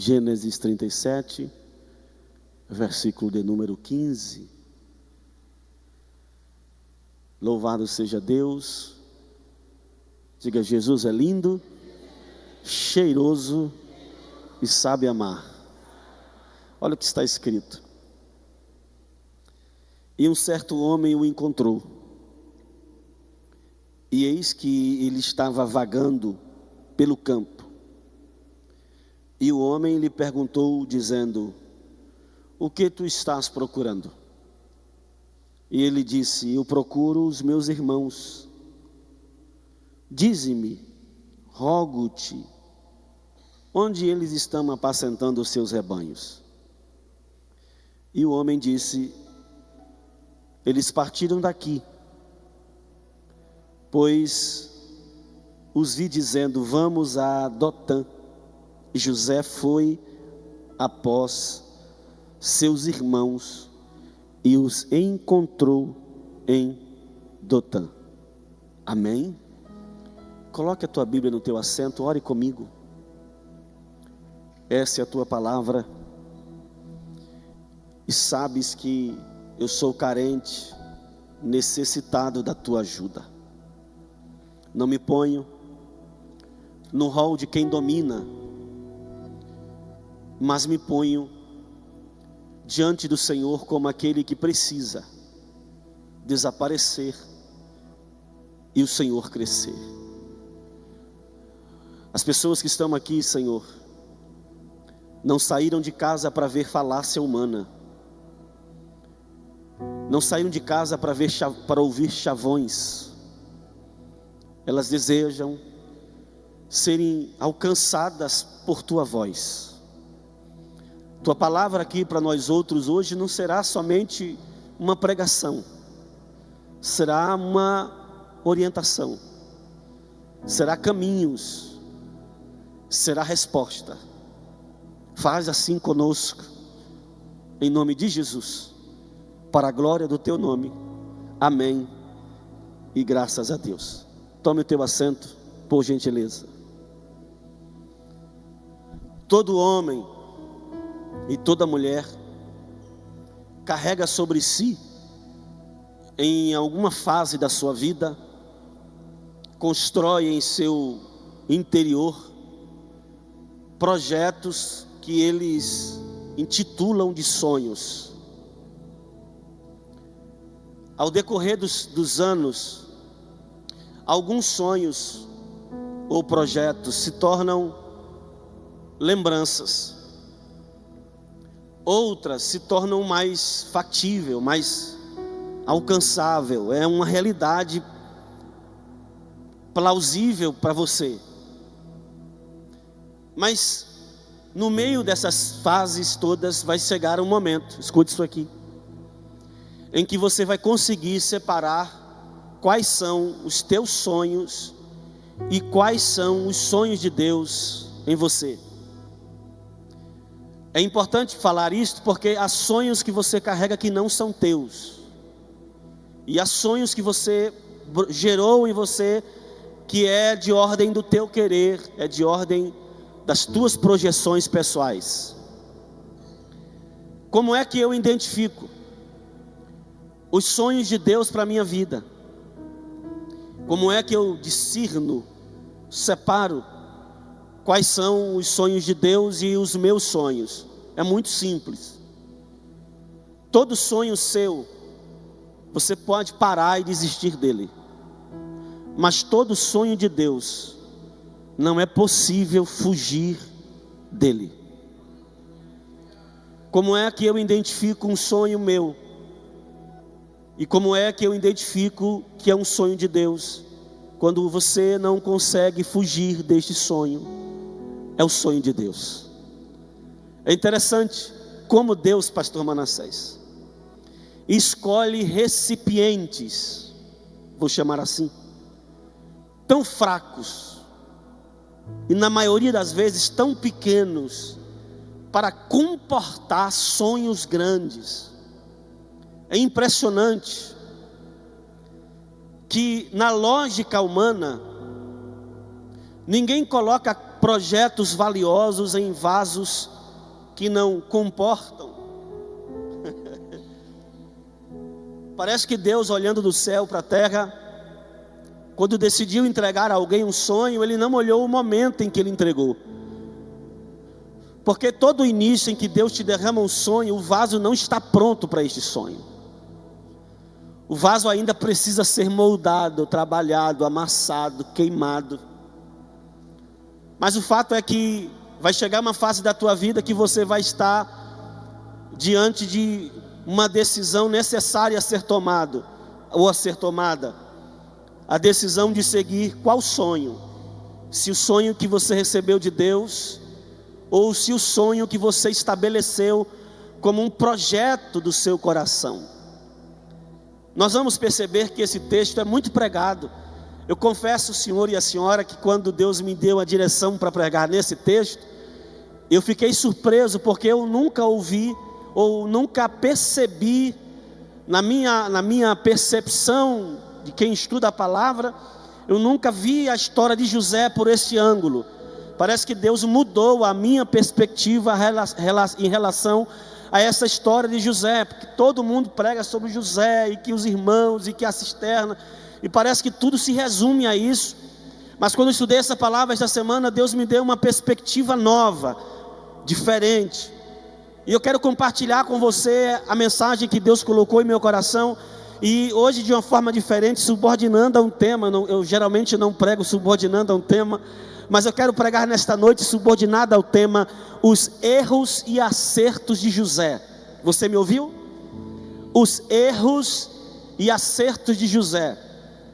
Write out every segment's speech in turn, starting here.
Gênesis 37, versículo de número 15. Louvado seja Deus. Diga: Jesus é lindo, cheiroso e sabe amar. Olha o que está escrito. E um certo homem o encontrou, e eis que ele estava vagando pelo campo. E o homem lhe perguntou, dizendo: o que tu estás procurando? E ele disse: eu procuro os meus irmãos. Dize-me, rogo-te, onde eles estão apacentando os seus rebanhos? E o homem disse: eles partiram daqui, pois os vi dizendo: vamos a Dotã. E José foi após seus irmãos e os encontrou em Dotã. Amém? Coloque a tua Bíblia no teu assento, ore comigo. Essa é a tua palavra. E sabes que eu sou carente, necessitado da tua ajuda. Não me ponho no rol de quem domina, mas me ponho diante do Senhor como aquele que precisa desaparecer e o Senhor crescer. As pessoas que estão aqui, Senhor, não saíram de casa para ver falácia humana, não saíram de casa para ouvir chavões. Elas desejam serem alcançadas por tua voz. Tua palavra aqui para nós outros hoje não será somente uma pregação, será uma orientação, será caminhos, será resposta. Faz assim conosco, em nome de Jesus, para a glória do teu nome. Amém e graças a Deus. Tome o teu assento, por gentileza. Todo homem e toda mulher carrega sobre si, em alguma fase da sua vida, constrói em seu interior projetos que eles intitulam de sonhos. Ao decorrer dos anos, alguns sonhos ou projetos se tornam lembranças, outras se tornam mais factível, mais alcançável, é uma realidade plausível para você. Mas no meio dessas fases todas vai chegar um momento, escute isso aqui, em que você vai conseguir separar quais são os teus sonhos e quais são os sonhos de Deus em você. É importante falar isso porque há sonhos que você carrega que não são teus, e há sonhos que você gerou em você que é de ordem do teu querer, é de ordem das tuas projeções pessoais. Como é que eu identifico os sonhos de Deus para a minha vida? Como é que eu discerno, separo quais são os sonhos de Deus e os meus sonhos? É muito simples. Todo sonho seu, você pode parar e desistir dele, mas todo sonho de Deus, não é possível fugir dele. Como é que eu identifico um sonho meu? E como é que eu identifico que é um sonho de Deus? Quando você não consegue fugir deste sonho, é o sonho de Deus. É interessante como Deus, pastor Manassés, escolhe recipientes, vou chamar assim, tão fracos, e na maioria das vezes tão pequenos, para comportar sonhos grandes. É impressionante que na lógica humana, ninguém coloca projetos valiosos em vasos que não comportam. Parece que Deus, olhando do céu para a terra, quando decidiu entregar a alguém um sonho, Ele não olhou o momento em que Ele entregou. Porque todo o início em que Deus te derrama um sonho, o vaso não está pronto para este sonho. O vaso ainda precisa ser moldado, trabalhado, amassado, queimado. Mas o fato é que vai chegar uma fase da tua vida que você vai estar diante de uma decisão necessária a ser tomada, ou a ser tomada. A decisão de seguir qual sonho? Se o sonho que você recebeu de Deus, ou se o sonho que você estabeleceu como um projeto do seu coração. Nós vamos perceber que esse texto é muito pregado. Eu confesso, o senhor e a senhora, que quando Deus me deu a direção para pregar nesse texto, eu fiquei surpreso, porque eu nunca ouvi, ou nunca percebi, na minha percepção de quem estuda a palavra, eu nunca vi a história de José por esse ângulo. Parece que Deus mudou a minha perspectiva em relação a essa história de José, porque todo mundo prega sobre José, e que os irmãos, e que a cisterna, e parece que tudo se resume a isso. Mas quando eu estudei essa palavra esta semana, Deus me deu uma perspectiva nova, diferente, e eu quero compartilhar com você a mensagem que Deus colocou em meu coração, e hoje de uma forma diferente, subordinando a um tema. Eu geralmente não prego subordinando a um tema, mas eu quero pregar nesta noite subordinado ao tema, os erros e acertos de José. Você me ouviu? Os erros e acertos de José.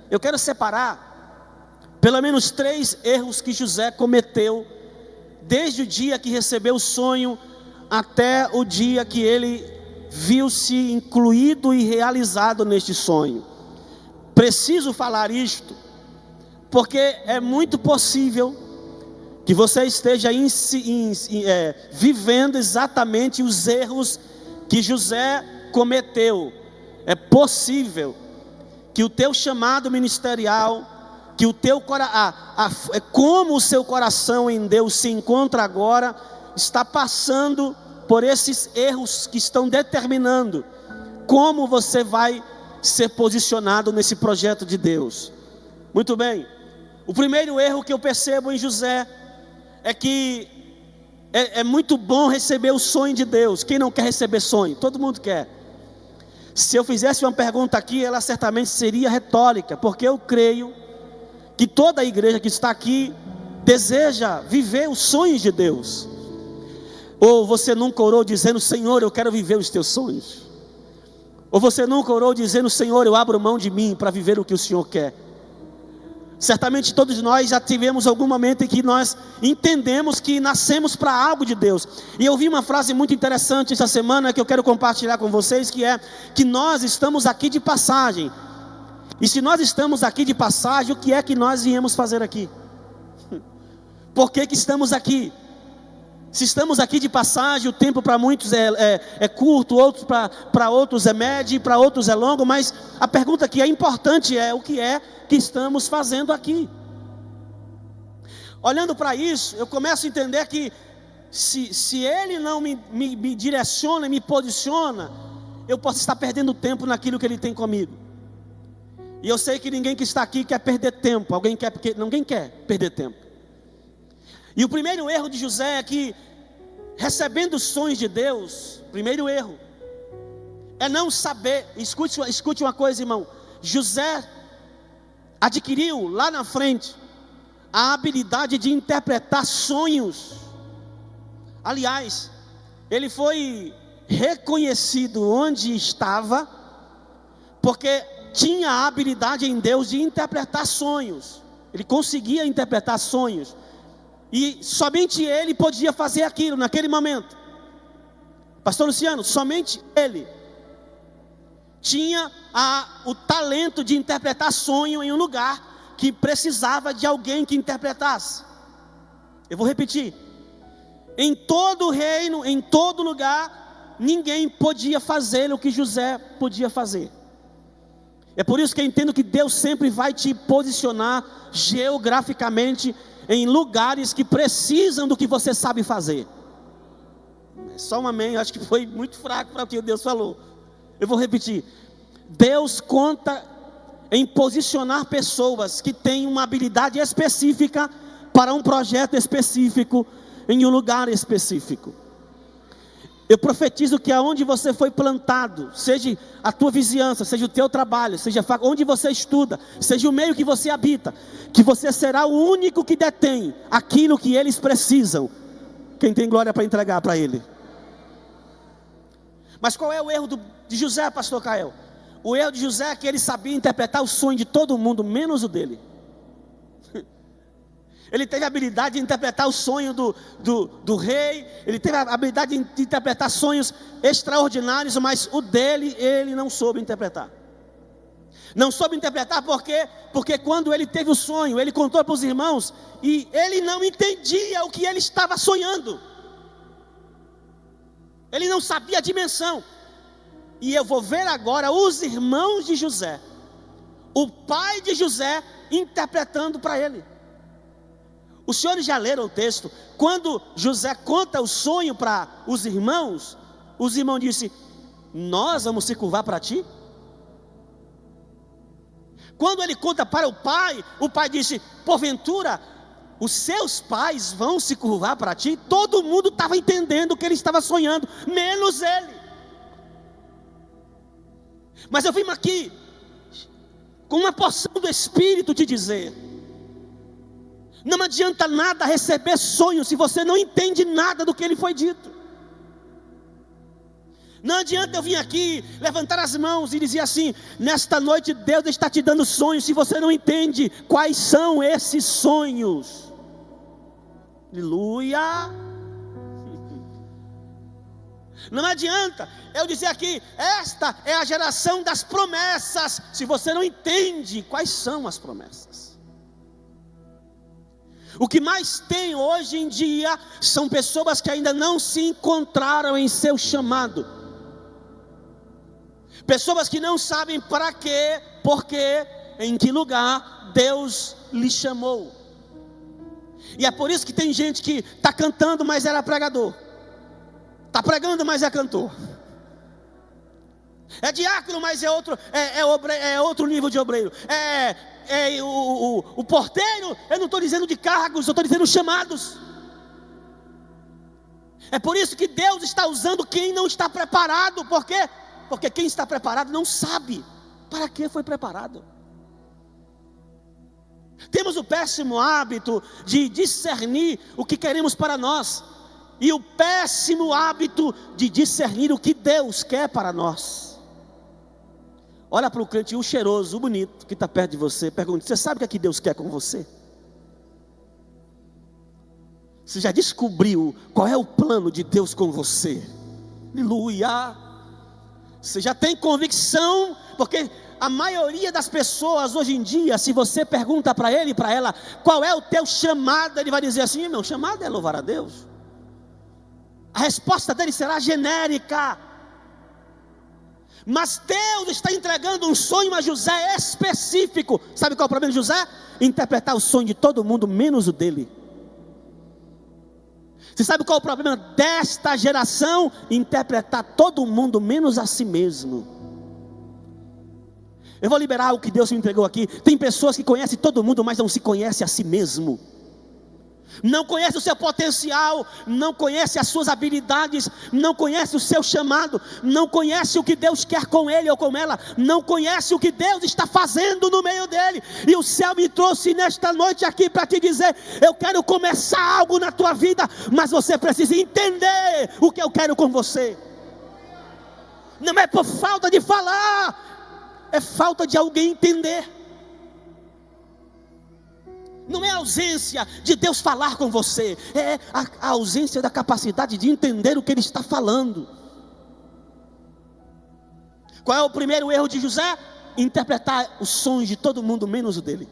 Eu quero separar pelo menos 3 erros que José cometeu, desde o dia que recebeu o sonho, até o dia que ele viu-se incluído e realizado neste sonho. Preciso falar isto, porque é muito possível que você esteja vivendo exatamente os erros que José cometeu. É possível que o teu chamado ministerial, que o teu como o seu coração em Deus se encontra agora, está passando por esses erros que estão determinando como você vai ser posicionado nesse projeto de Deus. Muito bem. O primeiro erro que eu percebo em José é que é muito bom receber o sonho de Deus. Quem não quer receber sonho? Todo mundo quer. Se eu fizesse uma pergunta aqui, ela certamente seria retórica, porque eu creio que toda a igreja que está aqui deseja viver os sonhos de Deus. Ou você nunca orou dizendo: Senhor, eu quero viver os teus sonhos? Ou você nunca orou dizendo: Senhor, eu abro mão de mim para viver o que o Senhor quer? Certamente todos nós já tivemos algum momento em que nós entendemos que nascemos para algo de Deus. E eu vi uma frase muito interessante essa semana que eu quero compartilhar com vocês, que é que nós estamos aqui de passagem. E se nós estamos aqui de passagem, o que é que nós viemos fazer aqui? Por que estamos aqui? Se estamos aqui de passagem, o tempo para muitos é curto, para outros é médio, para outros é longo, mas a pergunta que é importante é: o que é que estamos fazendo aqui? Olhando para isso, eu começo a entender que se Ele não me direciona, me posiciona, eu posso estar perdendo tempo naquilo que Ele tem comigo. E eu sei que ninguém que está aqui quer perder tempo. Ninguém quer perder tempo. E o primeiro erro de José é que, recebendo os sonhos de Deus, primeiro erro é não saber. Escute uma coisa, irmão. José adquiriu lá na frente a habilidade de interpretar sonhos. Aliás, ele foi reconhecido onde estava, porque tinha a habilidade em Deus de interpretar sonhos. Ele conseguia interpretar sonhos. E somente ele podia fazer aquilo naquele momento. Pastor Luciano, somente ele tinha o talento de interpretar sonho em um lugar que precisava de alguém que interpretasse. Eu vou repetir. Em todo o reino, em todo lugar, ninguém podia fazer o que José podia fazer. É por isso que eu entendo que Deus sempre vai te posicionar geograficamente em lugares que precisam do que você sabe fazer. Só um amém, acho que foi muito fraco para o que Deus falou. Eu vou repetir. Deus conta em posicionar pessoas que têm uma habilidade específica para um projeto específico, em um lugar específico. Eu profetizo que aonde você foi plantado, seja a tua vizinhança, seja o teu trabalho, seja onde você estuda, seja o meio que você habita, que você será o único que detém aquilo que eles precisam. Quem tem glória para entregar para ele? Mas qual é o erro de José, pastor Cael? O erro de José é que ele sabia interpretar o sonho de todo mundo, menos o dele. Ele teve a habilidade de interpretar o sonho do rei, ele teve a habilidade de interpretar sonhos extraordinários, mas o dele, ele não soube interpretar. Não soube interpretar porque quando ele teve o sonho, ele contou para os irmãos, e ele não entendia o que ele estava sonhando. Ele não sabia a dimensão. E eu vou ver agora os irmãos de José, o pai de José, interpretando para ele. Os senhores já leram o texto. Quando José conta o sonho para os irmãos dizem: nós vamos se curvar para ti? Quando ele conta para o pai disse: porventura os seus pais vão se curvar para ti? Todo mundo estava entendendo o que ele estava sonhando, menos ele. Mas eu vim aqui com uma porção do Espírito te dizer: não adianta nada receber sonho se você não entende nada do que ele foi dito. Não adianta eu vir aqui, levantar as mãos e dizer assim: nesta noite Deus está te dando sonhos, se você não entende quais são esses sonhos. Aleluia. Não adianta eu dizer aqui: esta é a geração das promessas, se você não entende quais são as promessas. O que mais tem hoje em dia são pessoas que ainda não se encontraram em seu chamado. Pessoas que não sabem para quê, porquê, em que lugar Deus lhe chamou. E é por isso que tem gente que está cantando, mas era pregador. Está pregando, mas é cantor. É diácono, mas é outro nível de obreiro. O porteiro, eu não estou dizendo de cargos, eu estou dizendo chamados. É por isso que Deus está usando quem não está preparado. Por quê? Porque quem está preparado não sabe para que foi preparado. Temos o péssimo hábito de discernir o que queremos para nós, e o péssimo hábito de discernir o que Deus quer para nós. Olha para o crente, o cheiroso, o bonito, que está perto de você, pergunta: você sabe o que é que Deus quer com você? Você já descobriu qual é o plano de Deus com você? Aleluia! Você já tem convicção? Porque a maioria das pessoas hoje em dia, se você pergunta para ele e para ela: qual é o teu chamado? Ele vai dizer assim: meu chamado é louvar a Deus. A resposta dele será genérica. Mas Deus está entregando um sonho a José específico. Sabe qual é o problema de José? Interpretar o sonho de todo mundo, menos o dele. Você sabe qual é o problema desta geração? Interpretar todo mundo, menos a si mesmo. Eu vou liberar o que Deus me entregou aqui. Tem pessoas que conhecem todo mundo, mas não se conhecem a si mesmo. Não conhece o seu potencial, não conhece as suas habilidades, não conhece o seu chamado, não conhece o que Deus quer com ele ou com ela, não conhece o que Deus está fazendo no meio dele. E o céu me trouxe nesta noite aqui para te dizer: eu quero começar algo na tua vida, mas você precisa entender o que eu quero com você. Não é por falta de falar, é falta de alguém entender. Não é a ausência de Deus falar com você, é a ausência da capacidade de entender o que Ele está falando. Qual é o primeiro erro de José? Interpretar os sonhos de todo mundo, menos o dele.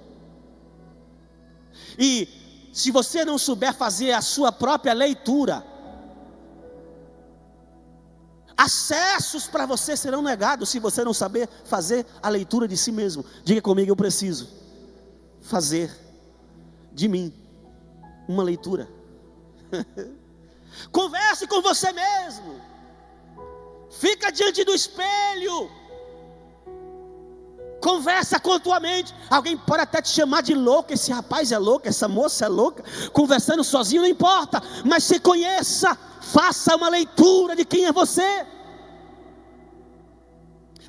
E se você não souber fazer a sua própria leitura, acessos para você serão negados se você não saber fazer a leitura de si mesmo. Diga comigo: eu preciso fazer de mim uma leitura. Converse com você mesmo. Fica diante do espelho. Conversa com a tua mente. Alguém pode até te chamar de louco. Esse rapaz é louco, essa moça é louca. Conversando sozinho não importa. Mas se conheça. Faça uma leitura de quem é você.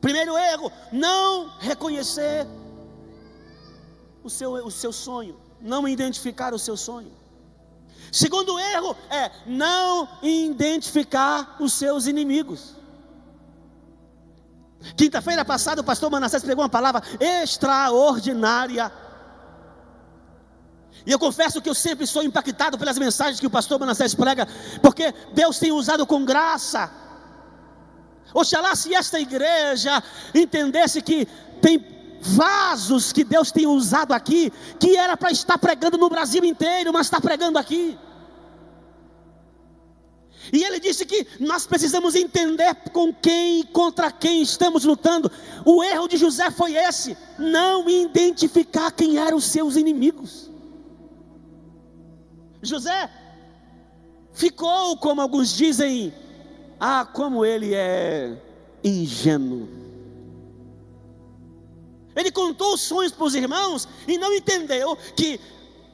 Primeiro erro, não reconhecer o seu sonho, não identificar o seu sonho. Segundo erro é não identificar os seus inimigos. Quinta-feira passada o pastor Manassés pregou uma palavra extraordinária. E eu confesso que eu sempre sou impactado pelas mensagens que o pastor Manassés prega, porque Deus tem usado com graça. Oxalá se esta igreja entendesse que tem vasos que Deus tem usado aqui, que era para estar pregando no Brasil inteiro, mas está pregando aqui. E ele disse que nós precisamos entender com quem e contra quem estamos lutando. O erro de José foi esse: não identificar quem eram os seus inimigos. José ficou, como alguns dizem, como ele é ingênuo. Ele contou os sonhos para os irmãos e não entendeu que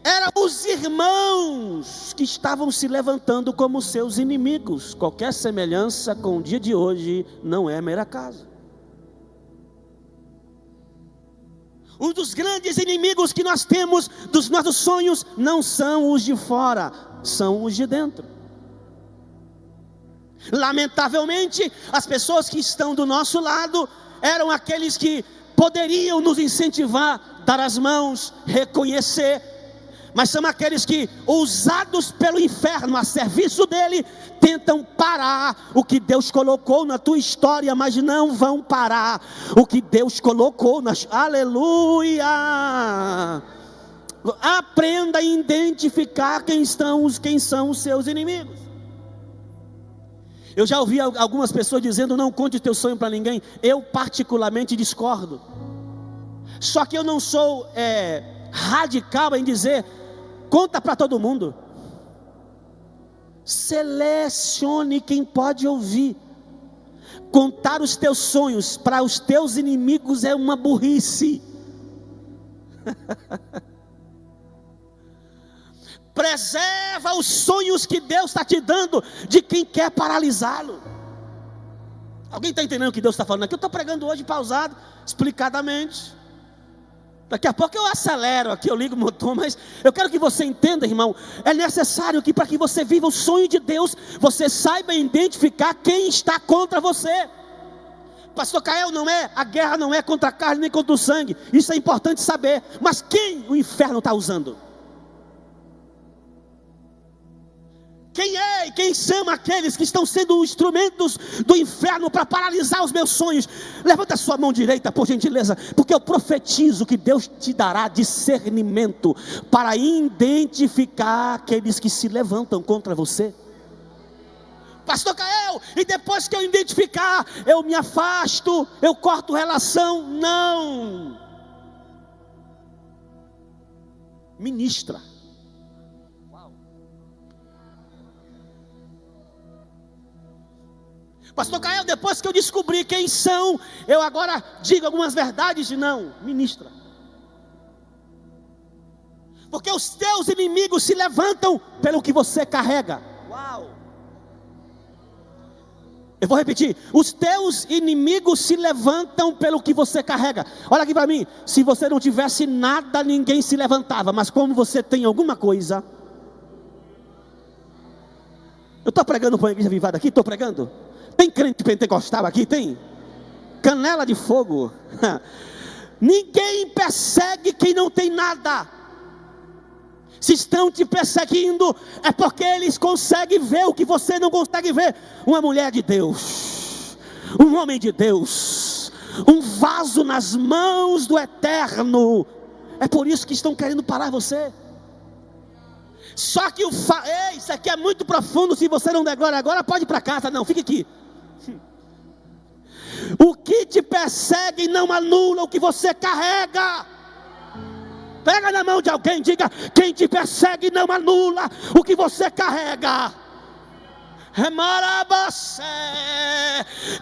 eram os irmãos que estavam se levantando como seus inimigos. Qualquer semelhança com o dia de hoje não é mera acaso. Um dos grandes inimigos que nós temos dos nossos sonhos não são os de fora, são os de dentro. Lamentavelmente, as pessoas que estão do nosso lado eram aqueles que poderiam nos incentivar, dar as mãos, reconhecer, mas são aqueles que, usados pelo inferno a serviço dele, tentam parar o que Deus colocou na tua história, mas não vão parar o que Deus colocou nas... Aleluia! Aprenda a identificar quem são os seus inimigos. Eu já ouvi algumas pessoas dizendo: não conte o teu sonho para ninguém. Eu particularmente discordo. Só que eu não sou radical em dizer: conta para todo mundo. Selecione quem pode ouvir. Contar os teus sonhos para os teus inimigos é uma burrice. Preserva os sonhos que Deus está te dando de quem quer paralisá-lo. Alguém está entendendo o que Deus está falando aqui? Eu estou pregando hoje pausado, explicadamente. Daqui a pouco eu acelero aqui, eu ligo o motor, mas eu quero que você entenda, irmão. É necessário que, para que você viva o sonho de Deus, você saiba identificar quem está contra você. Pastor Cael, a guerra não é contra a carne nem contra o sangue. Isso é importante saber. Mas quem o inferno está usando? Quem é e quem são aqueles que estão sendo instrumentos do inferno para paralisar os meus sonhos? Levanta a sua mão direita, por gentileza, porque eu profetizo que Deus te dará discernimento para identificar aqueles que se levantam contra você. Pastor Cael, e depois que eu identificar, eu me afasto, eu corto relação? Não. Ministra. Pastor Cael, depois que eu descobri quem são, eu agora digo algumas verdades? Não, ministra. Porque os teus inimigos se levantam pelo que você carrega. Uau! Eu vou repetir: os teus inimigos se levantam pelo que você carrega. Olha aqui para mim: se você não tivesse nada, ninguém se levantava, mas como você tem alguma coisa... Eu estou pregando para a igreja avivada aqui? Estou pregando? Tem crente pentecostal aqui? Tem? Canela de fogo. Ninguém persegue quem não tem nada. Se estão te perseguindo, é porque eles conseguem ver o que você não consegue ver. Uma mulher de Deus, um homem de Deus, um vaso nas mãos do Eterno. É por isso que estão querendo parar você. Só que isso aqui é muito profundo. Se você não der glória agora, pode ir para casa. Não, fique aqui. O que te persegue não anula o que você carrega. Pega na mão de alguém e diga: quem te persegue não anula o que você carrega.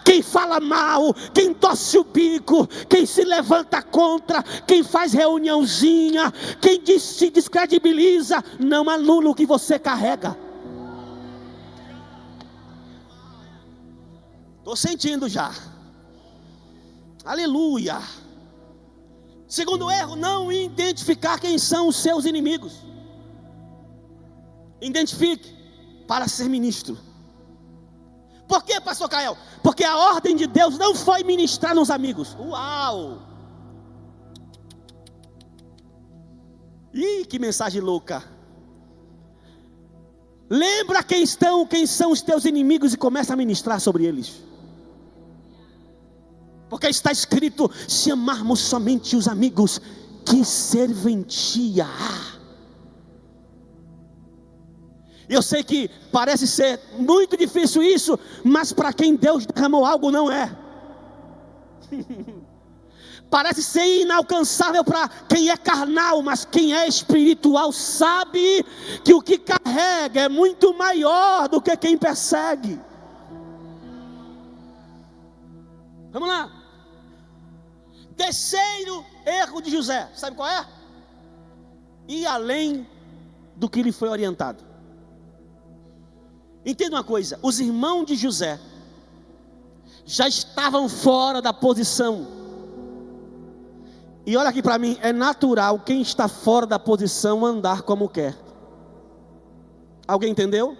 Quem fala mal, quem torce o bico, quem se levanta contra, quem faz reuniãozinha, quem se descredibiliza, não anula o que você carrega. Estou sentindo já. Aleluia. Segundo erro, não identificar quem são os seus inimigos. Identifique para ser ministro. Por quê, pastor Cael? Porque a ordem de Deus não foi ministrar nos amigos. Uau! Ih, que mensagem louca. Lembra quem são os teus inimigos e começa a ministrar sobre eles. Porque está escrito: se amarmos somente os amigos, que serventia há. Eu sei que parece ser muito difícil isso, mas para quem Deus derramou algo não é. Parece ser inalcançável para quem é carnal, mas quem é espiritual sabe que o que carrega é muito maior do que quem persegue. Vamos lá. Terceiro erro de José, sabe qual é? Ir além do que lhe foi orientado. Entenda uma coisa: os irmãos de José já estavam fora da posição. E olha aqui para mim, é natural quem está fora da posição andar como quer. Alguém entendeu?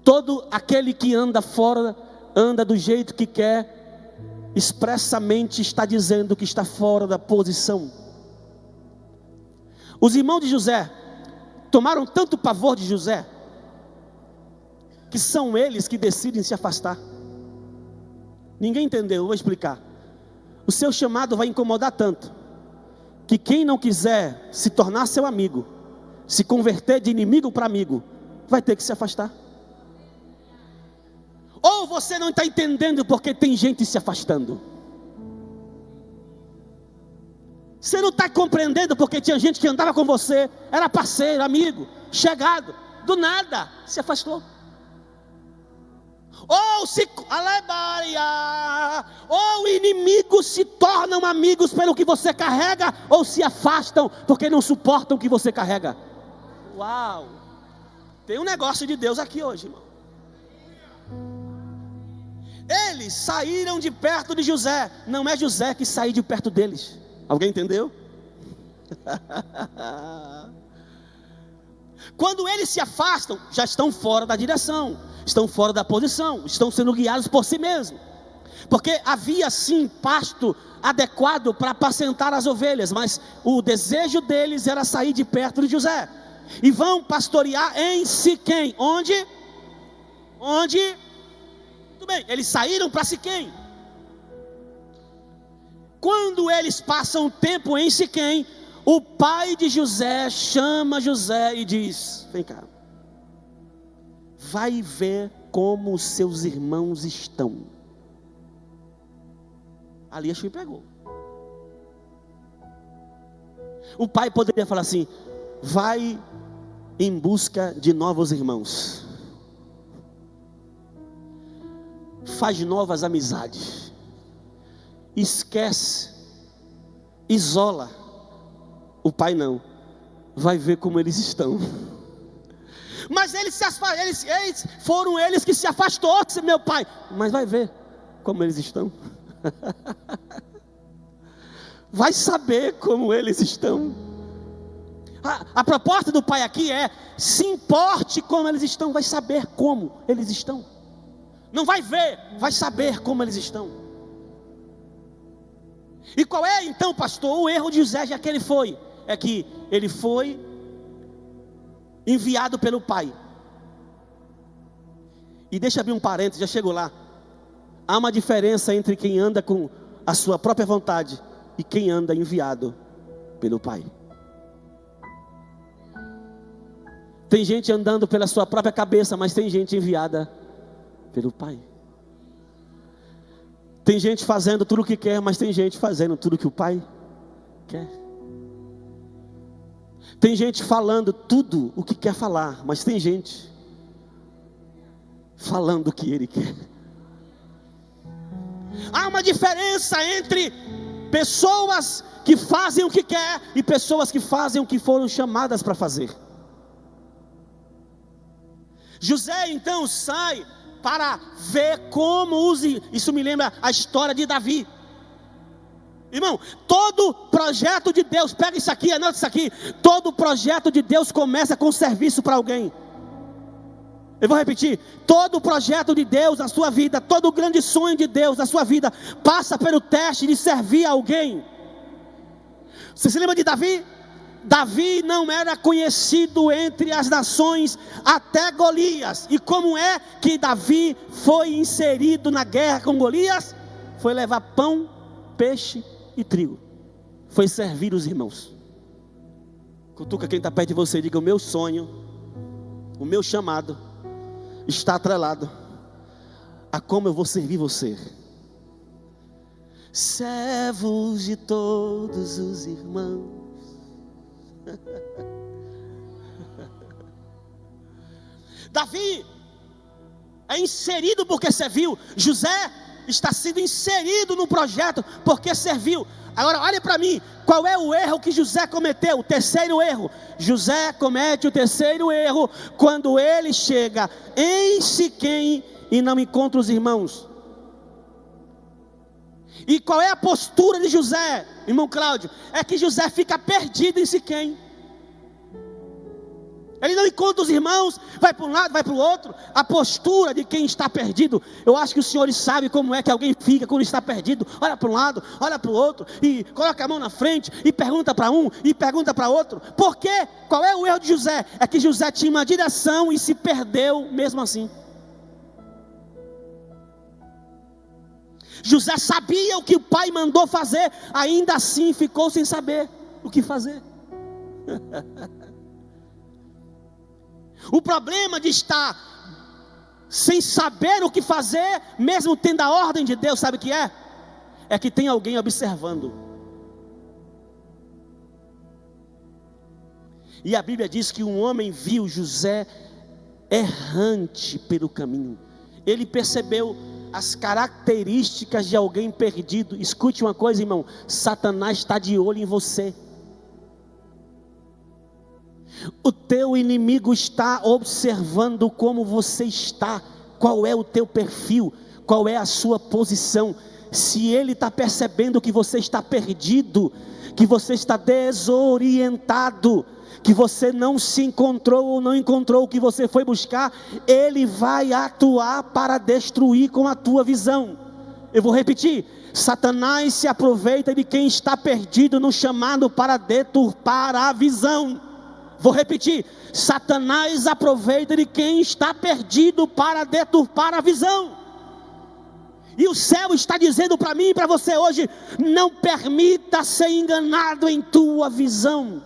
Todo aquele que anda fora, anda do jeito que quer, expressamente está dizendo que está fora da posição. Os irmãos de José tomaram tanto pavor de José, que são eles que decidem se afastar. Ninguém entendeu, eu vou explicar. O seu chamado vai incomodar tanto, que quem não quiser se tornar seu amigo, se converter de inimigo para amigo, vai ter que se afastar. Ou você não está entendendo porque tem gente se afastando. Você não está compreendendo porque tinha gente que andava com você, era parceiro, amigo, chegado, do nada se afastou. Ou inimigos se tornam amigos pelo que você carrega, ou se afastam porque não suportam o que você carrega. Uau! Tem um negócio de Deus aqui hoje, irmão. Eles saíram de perto de José, não é José que saiu de perto deles. Alguém entendeu? Quando eles se afastam, já estão fora da direção, estão fora da posição, estão sendo guiados por si mesmos. Porque havia sim pasto adequado para apacentar as ovelhas, mas o desejo deles era sair de perto de José. E vão pastorear em Siquém. Onde? Tudo bem, eles saíram para Siquém. Quando eles passam tempo em Siquém, o pai de José chama José e diz: vem cá, vai ver como os seus irmãos estão. Ali a Chui pegou. O pai poderia falar assim: vai em busca de novos irmãos, faz novas amizades, esquece, isola. O pai não, vai ver como eles estão. Mas foram eles que se afastou, meu pai. Mas vai ver como eles estão. Vai saber como eles estão. A proposta do pai aqui é: se importe como eles estão, vai saber como eles estão. Não vai ver, vai saber como eles estão. E qual é então, pastor, o erro de José, já que ele foi? É que ele foi enviado pelo pai. E deixa eu abrir um parênteses, já chego lá. Há uma diferença entre quem anda com a sua própria vontade e quem anda enviado pelo pai. Tem gente andando pela sua própria cabeça, mas tem gente enviada pelo pai. Tem gente fazendo tudo o que quer, mas tem gente fazendo tudo o que o pai quer. Tem gente falando tudo o que quer falar, mas tem gente falando o que ele quer. Há uma diferença entre pessoas que fazem o que quer e pessoas que fazem o que foram chamadas para fazer. José então sai para ver como use. Isso me lembra a história de Davi. Irmão, todo projeto de Deus, pega isso aqui, anota isso aqui. Todo projeto de Deus começa com serviço para alguém. Eu vou repetir, todo projeto de Deus na sua vida, todo grande sonho de Deus na sua vida, passa pelo teste de servir a alguém. Você se lembra de Davi? Davi não era conhecido entre as nações até Golias. E como é que Davi foi inserido na guerra com Golias? Foi levar pão, peixe e trigo. Foi servir os irmãos. Cutuca quem está perto de você e diga: o meu sonho, o meu chamado está atrelado a como eu vou servir você. Servos de todos os irmãos. Davi é inserido porque serviu. José está sendo inserido no projeto porque serviu. Agora olha para mim, qual é o erro que José cometeu? O terceiro erro. José comete o terceiro erro quando ele chega em Siquém e não encontra os irmãos. E qual é a postura de José, irmão Cláudio? É que José fica perdido em Siquém. Ele não encontra os irmãos, vai para um lado, vai para o outro. A postura de quem está perdido. Eu acho que os senhores sabem como é que alguém fica quando está perdido. Olha para um lado, olha para o outro, e coloca a mão na frente, e pergunta para um, e pergunta para outro. Por quê? Qual é o erro de José? É que José tinha uma direção e se perdeu mesmo assim. José sabia o que o pai mandou fazer, ainda assim ficou sem saber o que fazer. O problema de estar sem saber o que fazer, mesmo tendo a ordem de Deus, sabe o que é? É que tem alguém observando. E a Bíblia diz que um homem viu José errante pelo caminho. Ele percebeu as características de alguém perdido. Escute uma coisa, irmão: Satanás está de olho em você. O teu inimigo está observando como você está, qual é o teu perfil, qual é a sua posição. Se ele está percebendo que você está perdido, que você está desorientado, que você não se encontrou ou não encontrou o que você foi buscar, ele vai atuar para destruir com a tua visão. Eu vou repetir: Satanás se aproveita de quem está perdido no chamado para deturpar a visão. Vou repetir: Satanás aproveita de quem está perdido para deturpar a visão. E o céu está dizendo para mim e para você hoje: não permita ser enganado em tua visão.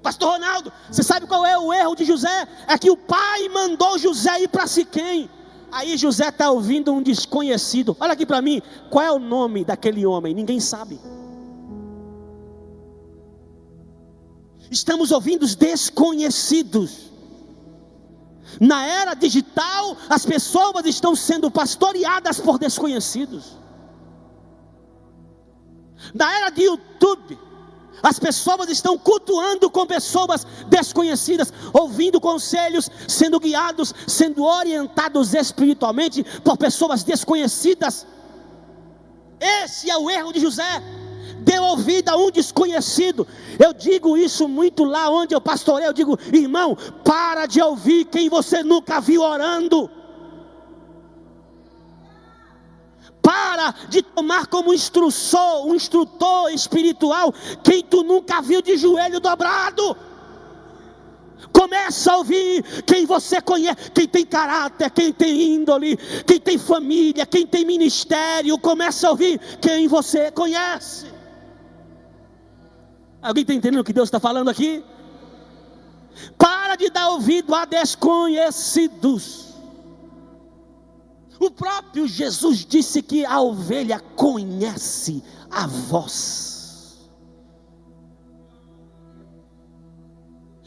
Pastor Ronaldo, você sabe qual é o erro de José? É que o pai mandou José ir para Siquém. Aí José está ouvindo um desconhecido. Olha aqui para mim, qual é o nome daquele homem? Ninguém sabe. Estamos ouvindo os desconhecidos. Na era digital, as pessoas estão sendo pastoreadas por desconhecidos. Na era de YouTube, as pessoas estão cultuando com pessoas desconhecidas, ouvindo conselhos, sendo guiados, sendo orientados espiritualmente por pessoas desconhecidas. Esse é o erro de José. Deu ouvido a um desconhecido. Eu digo isso muito lá onde eu pastorei. Eu digo: irmão, para de ouvir quem você nunca viu orando. Para de tomar como instrutor espiritual quem tu nunca viu de joelho dobrado. Começa a ouvir quem você conhece, quem tem caráter, quem tem índole, quem tem família, quem tem ministério. Começa a ouvir quem você conhece. Alguém está entendendo o que Deus está falando aqui? Para de dar ouvido a desconhecidos. O próprio Jesus disse que a ovelha conhece a voz.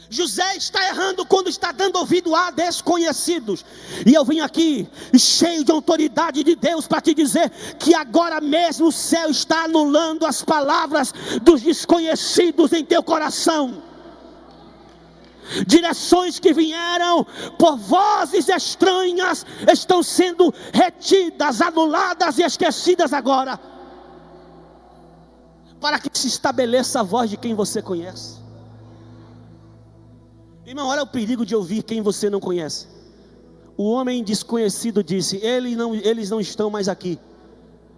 José está errando quando está dando ouvido a desconhecidos. E eu vim aqui cheio de autoridade de Deus para te dizer que agora mesmo o céu está anulando as palavras dos desconhecidos em teu coração. Direções que vieram por vozes estranhas estão sendo retidas, anuladas e esquecidas agora, para que se estabeleça a voz de quem você conhece. Irmão, olha o perigo de ouvir quem você não conhece. O homem desconhecido disse: eles não estão mais aqui.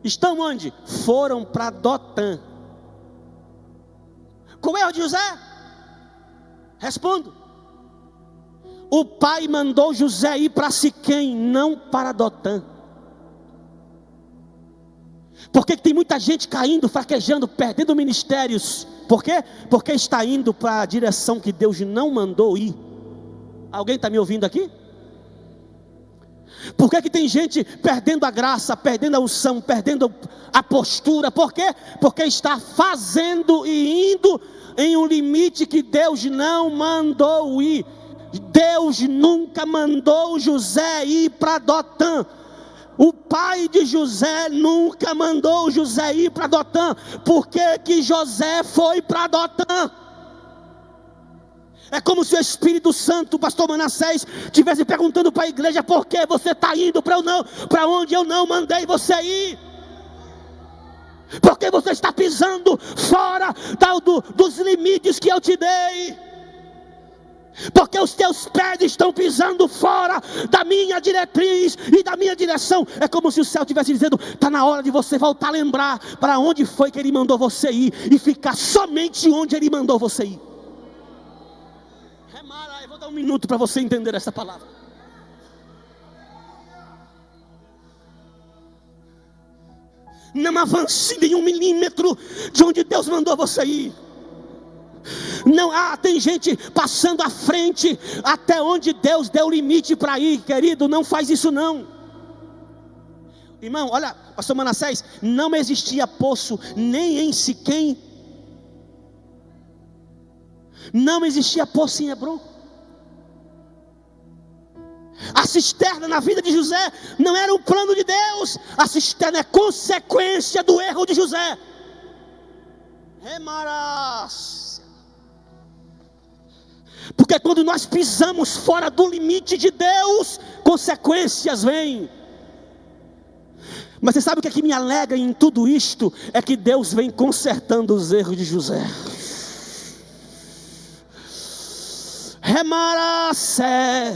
Estão onde? Foram para Dotã. Qual é o de José? Respondo: o pai mandou José ir para Siquém, não para Dotã. Por que tem muita gente caindo, fraquejando, perdendo ministérios? Por quê? Porque está indo para a direção que Deus não mandou ir. Alguém está me ouvindo aqui? Por que tem gente perdendo a graça, perdendo a unção, perdendo a postura? Por quê? Porque está fazendo e indo em um limite que Deus não mandou ir. Deus nunca mandou José ir para Dotã. O pai de José nunca mandou José ir para Dotã. Por que José foi para Dotã? É como se o Espírito Santo, o pastor Manassés, estivesse perguntando para a igreja: por que você está indo para onde eu não mandei você ir? Porque você está pisando fora dos limites que eu te dei. Porque os teus pés estão pisando fora da minha diretriz e da minha direção. É como se o céu estivesse dizendo: está na hora de você voltar a lembrar para onde foi que Ele mandou você ir, e ficar somente onde Ele mandou você ir. Eu vou dar um minuto para você entender essa palavra. Não avance nenhum milímetro de onde Deus mandou você ir. Não, tem gente passando à frente até onde Deus deu limite para ir, querido. Não faz isso não. Irmão, olha, pastor Manassés, não existia poço nem em Siquém, não existia poço em Hebron. A cisterna na vida de José não era um plano de Deus. A cisterna é consequência do erro de José. Remarás. Porque quando nós pisamos fora do limite de Deus, consequências vêm. Mas você sabe o que é que me alegra em tudo isto? É que Deus vem consertando os erros de José. Remaracé.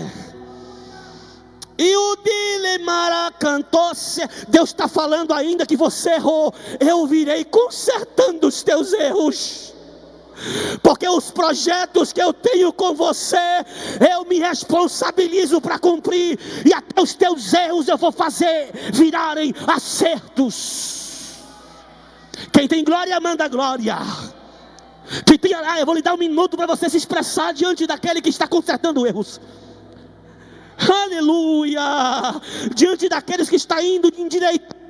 E o Dilemara cantou-se. Deus está falando ainda que você errou. Eu virei consertando os teus erros. Porque os projetos que eu tenho com você, eu me responsabilizo para cumprir. E até os teus erros eu vou fazer virarem acertos. Quem tem glória, manda glória. Quem tem, eu vou lhe dar um minuto para você se expressar diante daquele que está consertando erros. Aleluia. Diante daqueles que está indo de endireitar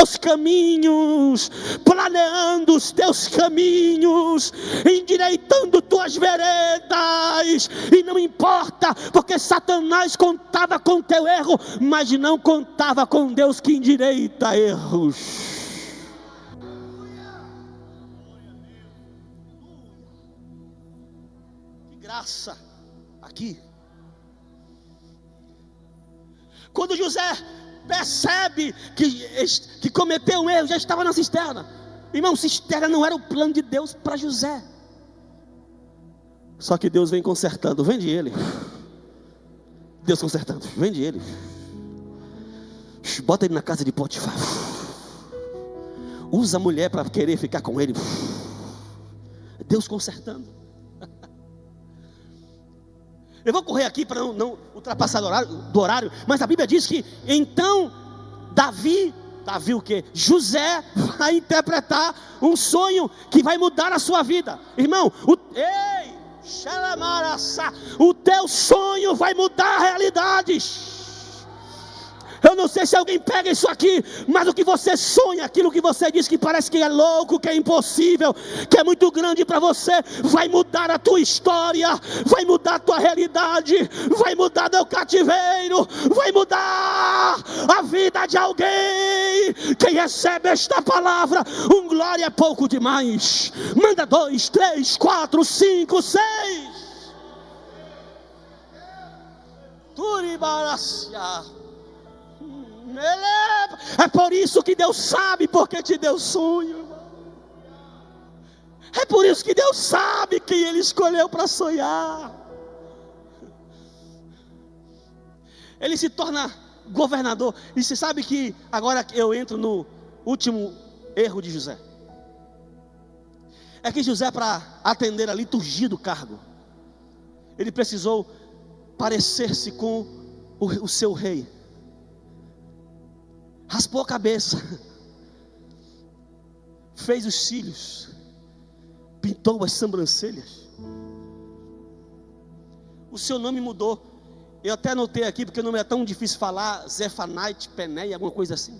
os caminhos, planeando os teus caminhos, endireitando tuas veredas. E não importa, porque Satanás contava com teu erro, mas não contava com Deus que endireita erros. Que graça aqui. Quando José percebe que cometeu um erro, já estava na cisterna. Irmão, cisterna não era o plano de Deus para José. Só que Deus vem consertando. Vende ele. Deus consertando. Vende ele. Bota ele na casa de Potifar. Usa a mulher para querer ficar com ele. Deus consertando. Eu vou correr aqui para não ultrapassar do horário, mas a Bíblia diz que então Davi o quê? José vai interpretar um sonho que vai mudar a sua vida. Irmão, o teu sonho vai mudar realidades. Eu não sei se alguém pega isso aqui, mas o que você sonha, aquilo que você diz que parece que é louco, que é impossível, que é muito grande para você, vai mudar a tua história, vai mudar a tua realidade, vai mudar teu cativeiro, vai mudar a vida de alguém. Quem recebe esta palavra, glória é pouco demais. Manda 2, 3, 4, 5, 6. É por isso que Deus sabe porque te deu sonho. É por isso que Deus sabe quem Ele escolheu para sonhar. Ele se torna governador. E você sabe que agora eu entro no último erro de José. É que José, para atender a liturgia do cargo, ele precisou parecer-se com o seu rei. Raspou a cabeça, fez os cílios, pintou as sobrancelhas. O seu nome mudou. Eu até anotei aqui, porque o nome é tão difícil falar, Zefanite, Penéia, alguma coisa assim.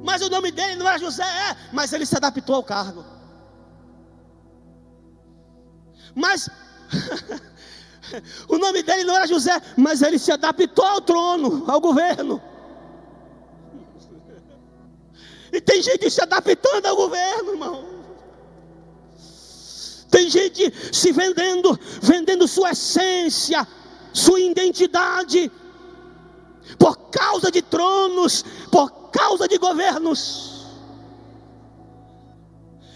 Mas o nome dele não era José, mas ele se adaptou ao cargo. Mas o nome dele não era José, mas ele se adaptou ao trono, ao governo. E tem gente se adaptando ao governo, irmão. Tem gente se vendendo sua essência, sua identidade, por causa de tronos, por causa de governos.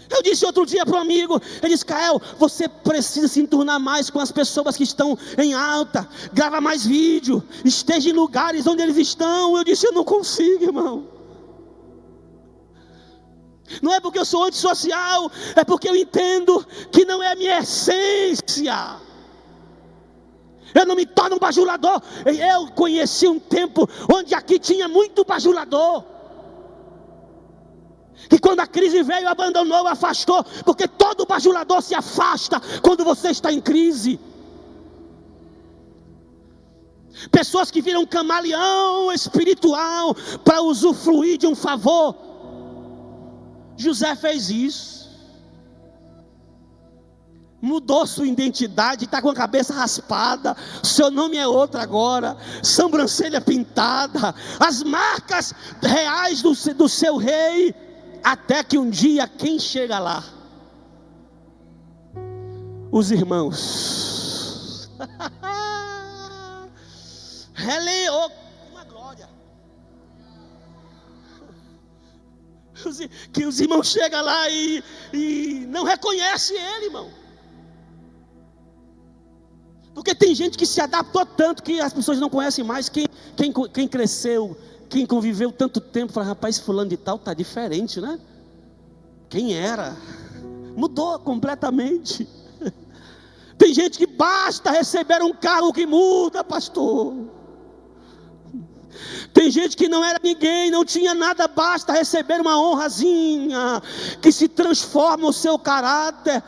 Eu disse outro dia para um amigo, ele disse: Kael, você precisa se enturnar mais com as pessoas que estão em alta, grava mais vídeo, esteja em lugares onde eles estão. Eu disse: eu não consigo, irmão. Não é porque eu sou antissocial, é porque eu entendo que não é a minha essência. Eu não me torno um bajulador. Eu conheci um tempo onde aqui tinha muito bajulador, que quando a crise veio, abandonou, afastou. Porque todo bajulador se afasta quando você está em crise. Pessoas que viram camaleão espiritual para usufruir de um favor. José fez isso. Mudou sua identidade, está com a cabeça raspada, seu nome é outro agora, sobrancelha pintada, as marcas reais do seu rei. Até que um dia, quem chega lá? Os irmãos. Releou, uma glória. Que os irmãos chegam lá e não reconhecem ele, irmão. Porque tem gente que se adaptou tanto que as pessoas não conhecem mais. Quem cresceu, quem conviveu tanto tempo, fala: rapaz, fulano de tal está diferente, né? Quem era? Mudou completamente. Tem gente que basta receber um cargo que muda, pastor. Tem gente que não era ninguém, não tinha nada, basta receber uma honrazinha, que se transforma o seu caráter.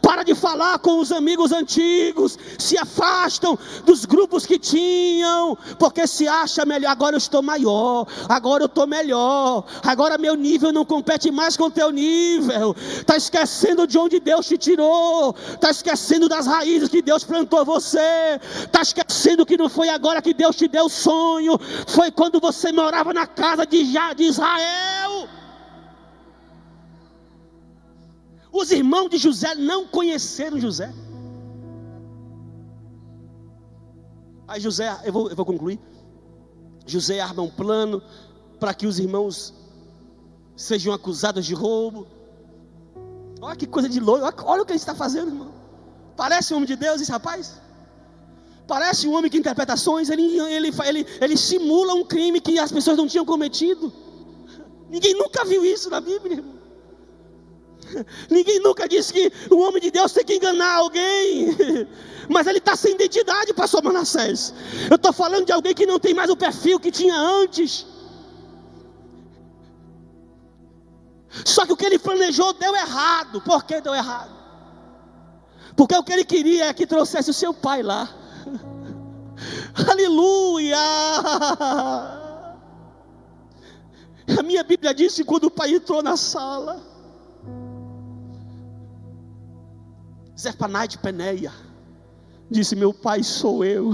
Para de falar com os amigos antigos, se afastam dos grupos que tinham, porque se acha melhor. Agora eu estou maior, agora eu estou melhor, agora meu nível não compete mais com o teu nível. Está esquecendo de onde Deus te tirou, está esquecendo das raízes que Deus plantou você, está esquecendo que não foi agora que Deus te deu o sonho, foi quando você morava na casa de Israel. Os irmãos de José não conheceram José. Aí José, eu vou concluir. José arma um plano para que os irmãos sejam acusados de roubo. Olha que coisa de louco, olha o que ele está fazendo, irmão. Parece um homem de Deus esse rapaz. Parece um homem que interpreta sonhos. Ele simula um crime que as pessoas não tinham cometido. Ninguém nunca viu isso na Bíblia, irmão. Ninguém nunca disse que o homem de Deus tem que enganar alguém. Mas ele está sem identidade, pastor Manassés. Eu estou falando de alguém que não tem mais o perfil que tinha antes. Só que o que ele planejou deu errado. Por que deu errado? Porque o que ele queria é que trouxesse o seu pai lá. Aleluia! A minha Bíblia diz que quando o pai entrou na sala, Zefanai de Peneia disse: meu pai sou eu.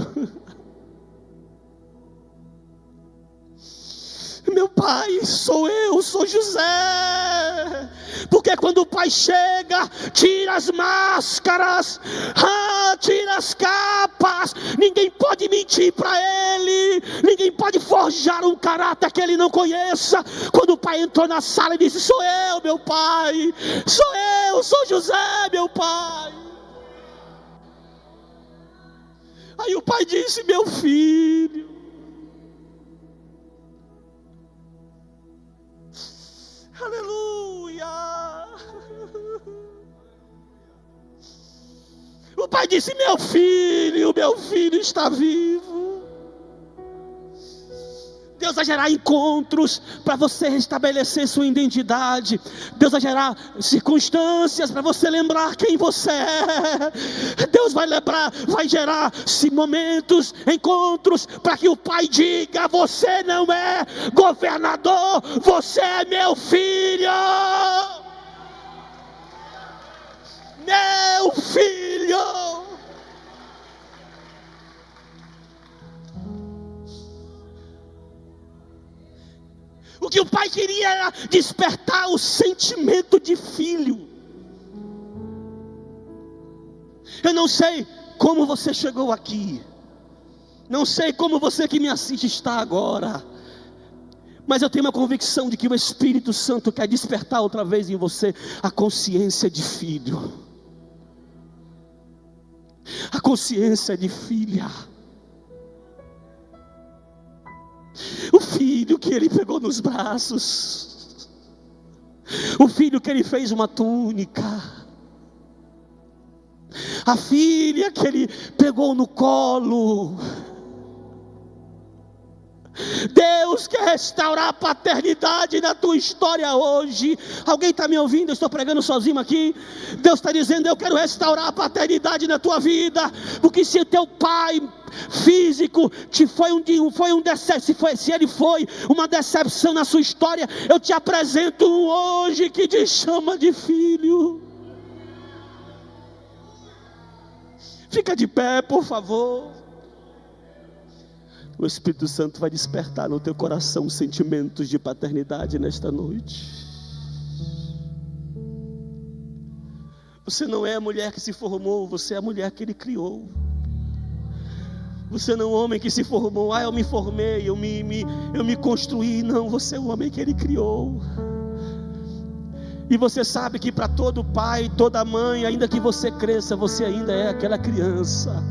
Meu pai sou eu, sou José. Porque quando o pai chega, tira as máscaras, tira as capas, ninguém pode mentir para ele, ninguém pode forjar um caráter que ele não conheça. Quando o pai entrou na sala e disse: sou eu, meu pai, sou eu, sou José, meu pai. Aí o pai disse: meu filho, aleluia. O pai disse: meu filho está vivo. Deus vai gerar encontros para você restabelecer sua identidade. Deus vai gerar circunstâncias para você lembrar quem você é. Deus vai gerar momentos, encontros, para que o pai diga: você não é governador, você é meu filho. Meu filho. O que o pai queria era despertar o sentimento de filho. Eu não sei como você chegou aqui, não sei como você que me assiste está agora, mas eu tenho uma convicção de que o Espírito Santo quer despertar outra vez em você a consciência de filho, a consciência de filha. O filho que ele pegou nos braços, o filho que ele fez uma túnica, a filha que ele pegou no colo. Deus quer restaurar a paternidade na tua história hoje. Alguém está me ouvindo? Eu estou pregando sozinho aqui. Deus está dizendo: eu quero restaurar a paternidade na tua vida. Porque se o teu pai físico se ele foi uma decepção na sua história, eu te apresento um hoje que te chama de filho. Fica de pé, por favor. O Espírito Santo vai despertar no teu coração sentimentos de paternidade nesta noite. Você não é a mulher que se formou, você é a mulher que Ele criou. Você não é um homem que se formou: eu me formei, eu me construí. Não, você é o homem que Ele criou. E você sabe que para todo pai, toda mãe, ainda que você cresça, você ainda é aquela criança,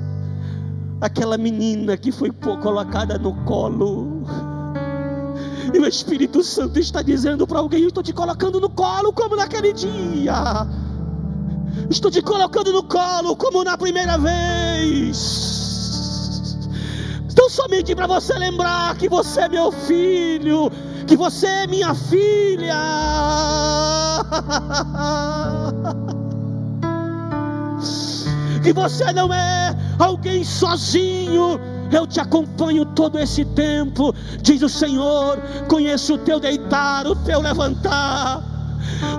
aquela menina que foi colocada no colo. E o Espírito Santo está dizendo para alguém: eu estou te colocando no colo como naquele dia, estou te colocando no colo como na primeira vez. Então somente para você lembrar que você é meu filho, que você é minha filha. Que você não é alguém sozinho. Eu te acompanho todo esse tempo, diz o Senhor. Conheço o teu deitar, o teu levantar,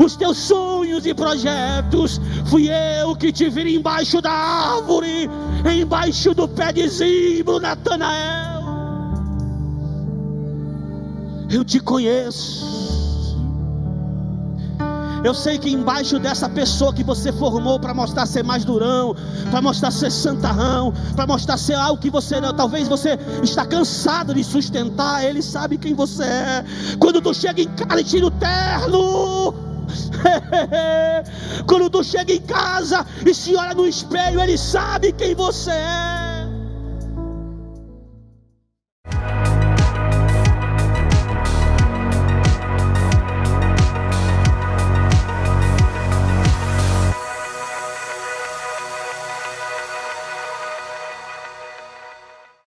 os teus sonhos e projetos. Fui eu que te vi embaixo da árvore, embaixo do pé de zimbro, Natanael. Eu te conheço. Eu sei que embaixo dessa pessoa que você formou para mostrar ser mais durão, para mostrar ser santarrão, para mostrar ser algo que você não, talvez você está cansado de sustentar, Ele sabe quem você é. Quando tu chega em casa e tira o terno, quando tu chega em casa e se olha no espelho, Ele sabe quem você é.